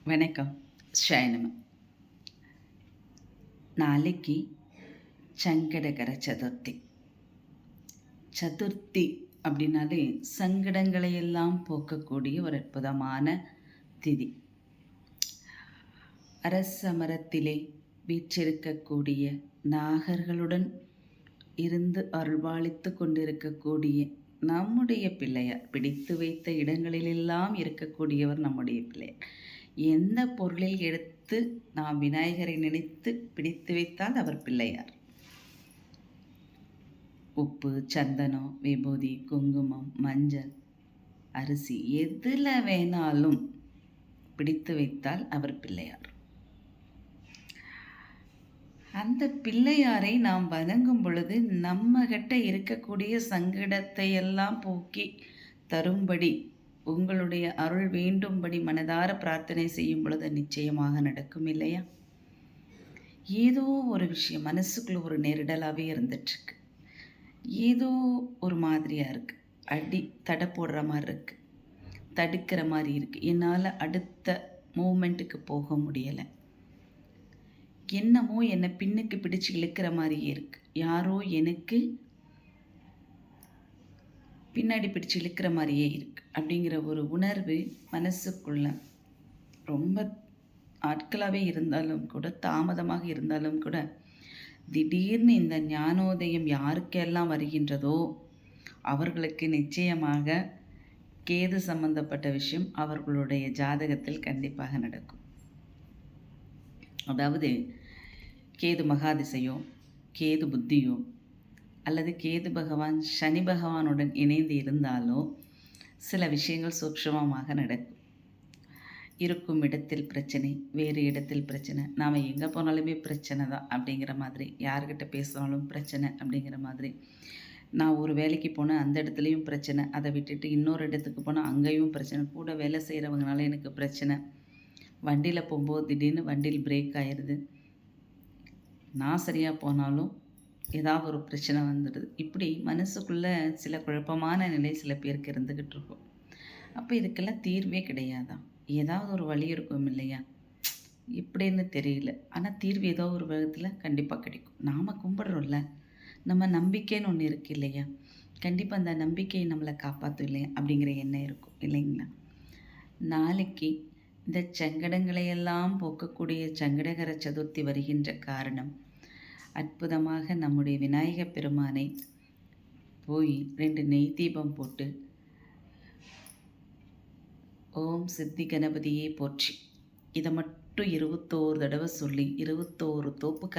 வணக்கம். ஷயனம. நாளைக்கு சங்கடகர சதுர்த்தி. சதுர்த்தி அப்படின்னாலே சங்கடங்களை எல்லாம் போக்கக்கூடிய ஒரு அற்புதமான திதி. அரச மரத்திலே வீற்றிருக்கக்கூடிய நாகர்களுடன் இருந்து அருள்பாலித்து கொண்டிருக்கக்கூடிய நம்முடைய பிள்ளையார், பிடித்து வைத்த இடங்களிலெல்லாம் இருக்கக்கூடியவர் நம்முடைய பிள்ளையார். எந்த பொருளில் எடுத்து நாம் விநாயகரை நினைத்து பிடித்து வைத்தால் அவர் பிள்ளையார். உப்பு, சந்தனம், விபூதி, குங்குமம், மஞ்சள், அரிசி எதில் வேணாலும் பிடித்து வைத்தால் அவர் பிள்ளையார். அந்த பிள்ளையாரை நாம் வணங்கும் பொழுது நம்மகிட்ட இருக்கக்கூடிய சங்கடத்தை எல்லாம் போக்கி தரும்படி, உங்களுடைய அருள் வேண்டும்படி மனதார பிரார்த்தனை செய்யும் பொழுது நிச்சயமாக நடக்கும் இல்லையா? ஏதோ ஒரு விஷயம் மனசுக்குள்ள ஒரு நெருடலாகவே இருந்துட்டுருக்கு. ஏதோ ஒரு மாதிரியாக இருக்குது. அடி தடை போடுற மாதிரி இருக்குது, தடுக்கிற மாதிரி இருக்குது. என்னால் அடுத்த மூமெண்ட்டுக்கு போக முடியலை. என்னமோ என்னை பின்னுக்கு பிடிச்சு இழுக்கிற மாதிரியே இருக்குது. யாரோ எனக்கு பின்னாடி பிடிச்சு இழுக்கிற மாதிரியே இருக்குது அப்படிங்கிற ஒரு உணர்வு மனசுக்குள்ள ரொம்ப ஆட்களாகவே இருந்தாலும் கூட, தாமதமாக இருந்தாலும் கூட, திடீர்னு இந்த ஞானோதயம் யாருக்கெல்லாம் வருகின்றதோ அவர்களுக்கு நிச்சயமாக கேது சம்பந்தப்பட்ட விஷயம் அவர்களுடைய ஜாதகத்தில் கண்டிப்பாக நடக்கும். அதாவது கேது மகாதிசையோ, கேது புத்தியோ, அல்லது கேது பகவான் சனி பகவானுடன் இணைந்து இருந்தாலோ சில விஷயங்கள் சூக்ஷ்மமாக நடக்கும். இருக்கும் இடத்தில் பிரச்சனை, வேறு இடத்தில் பிரச்சனை, நாம் எங்கே போனாலுமே பிரச்சனை தான் அப்படிங்கிற மாதிரி, யார்கிட்ட பேசினாலும் பிரச்சனை அப்படிங்கிற மாதிரி. நான் ஒரு வேலைக்கு போனேன், அந்த இடத்துலையும் பிரச்சனை, அதை விட்டுட்டு இன்னொரு இடத்துக்கு போனால் அங்கேயும் பிரச்சனை, கூட வேலை செய்கிறவங்கனால எனக்கு பிரச்சனை. வண்டியில் போகும்போது திடீர்னு வண்டியில் பிரேக் ஆயிடுது, நான் சரியாக போனாலும் ஏதாவது ஒரு பிரச்சனை வந்துடுது. இப்படி மனசுக்குள்ளே சில குழப்பமான நிலை சில பேருக்கு இருந்துக்கிட்டு இருக்கும். அப்போ இதுக்கெல்லாம் தீர்வே கிடையாதா? ஏதாவது ஒரு வழி இருக்கும் இல்லையா? எப்படின்னு தெரியல, ஆனால் தீர்வு ஏதோ ஒரு விதத்தில் கண்டிப்பாக கிடைக்கும். நாம் கும்பிடுறோம்ல, நம்ம நம்பிக்கைன்னு ஒன்று இருக்குது இல்லையா? கண்டிப்பாக அந்த நம்பிக்கையை நம்மளை காப்பாற்றும் இல்லையா அப்படிங்கிற எண்ணம் இருக்கும் இல்லைங்களா? நாளைக்கு இந்த சங்கடங்களையெல்லாம் போக்கக்கூடிய சங்கடகர சதுர்த்தி வருகின்ற காரணம், அற்புதமாக நம்முடைய விநாயகப் பெருமானை போய் 2 நெய் தீபம் போட்டு ஓம் சித்தி கணபதியே போற்றி, இதை மட்டும் 21 தடவை சொல்லி 21 தோப்பு